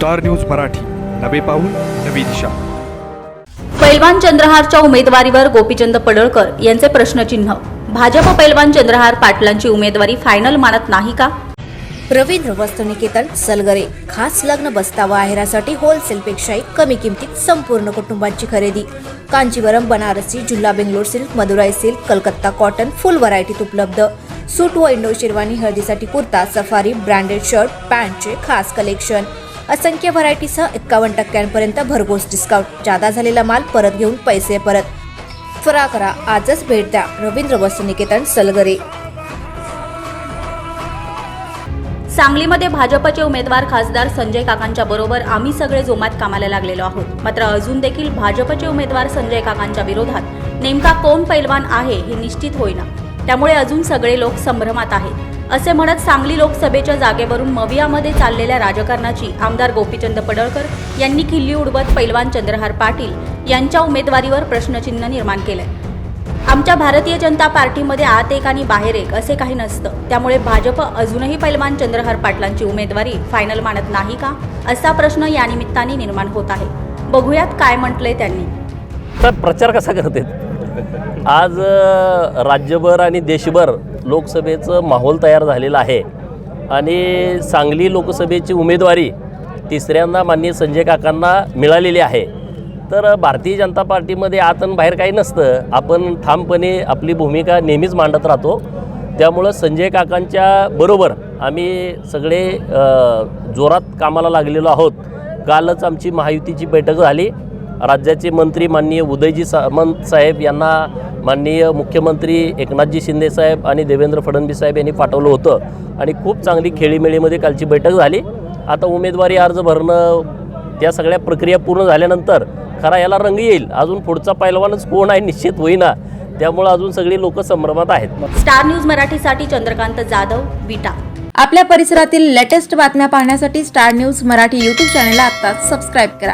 Star news Marathi, नवे पाऊल नवी दिशा। पैलवान चंद्रहारच्या उमेदवारीवर गोपीचंद पडळकर यांचे प्रश्नचिन्ह। भाजप पैलवान चंद्रहार पाटलांची उमेदवारी फायनल मानत नाही का? रवींद्र वस्त्रनिकेतन सलगरे खास लग्न बस्तावा आहेरासाठी होलसेलपेक्षाही कमी किमतीत संपूर्ण कुटुंबाची खरेदी। कांचीवरम, बनारसी, झुल्ला, Bangalore silk, Madurai silk, Calcutta cotton full व्हरायटीत उपलब्ध। सूट व इंडो शेरवानी, हळदीसाठी कुर्ता, सफारी, ब्रँडेड शर्ट, पॅन्टचे खास कलेक्शन। असंख्य व्हरायटीसह 51% भरघोस डिस्काउंट। जादा झालेला माल परत घेऊन पैसे परत। त्वरा करा, आजच भेट द्या रवींद्र वस्त्रनिकेतन सलगरे। सांगलीमध्ये भाजपचे उमेदवार खासदार संजय काकांच्या बरोबर आम्ही सगळे जोमात कामाला लागलेलो आहोत। मात्र अजून देखील भाजपचे उमेदवार संजय काकांच्या विरोधात नेमका कोण पैलवान आहे हे निश्चित होईना। त्यामुळे अजून सगळे लोक संभ्रमात आहेत असे म्हणत सांगली लोकसभेच्या जागेवरून मवियामध्ये चाललेल्या राजकारणाची आमदार गोपीचंद पडळकर यांनी खिल्ली उडवत पैलवान चंद्रहार पाटील यांच्या उमेदवारीवर प्रश्नचिन्ह निर्माण केलंय। आमच्या भारतीय जनता पार्टीमध्ये आत एक आणि बाहेर एक असे काही नसतं। त्यामुळे भाजप अजूनही पैलवान चंद्रहार पाटलांची उमेदवारी फायनल मानत नाही का, असा प्रश्न या निमित्ताने निर्माण होत आहे। बघूयात काय म्हटलंय त्यांनी। तर प्रचार कसा करते आज राज्यभर आणि देशभर लोकसभेचं माहोल तयार झालेला आहे आणि सांगली लोकसभेची उमेदवारी तिसऱ्यांदा माननीय संजय काकांना मिळालेली आहे। तर भारतीय जनता पार्टीमध्ये आत आणि बाहेर काही नसतं, आपण ठामपणे आपली भूमिका नेहमीच मांडत राहतो। त्यामुळं संजय काकांच्या बरोबर आम्ही सगळे जोरात कामाला लागलेलो आहोत। कालच आमची महायुतीची बैठक झाली। राज्याचे मंत्री माननीय उदयजी सामंत साहेब यांना माननीय मुख्यमंत्री एकनाथजी शिंदे साहेब आणि देवेंद्र फडणवीस साहेब यांनी पाठवलं होतं आणि खूप चांगली खेळीमेळीमध्ये कालची बैठक झाली। आता उमेदवारी अर्ज भरणं त्या सगळ्या प्रक्रिया पूर्ण झाल्यानंतर खरा याला रंग येईल। अजून पुढचा पैलवानच कोण आहे निश्चित होईना, त्यामुळे अजून सगळी लोक संभ्रमात आहेत। स्टार न्यूज मराठीसाठी चंद्रकांत जाधव, विटा। आपल्या परिसरातील लेटेस्ट बातम्या पाहण्यासाठी स्टार न्यूज मराठी YouTube चॅनलला आत्ताच सबस्क्राईब करा।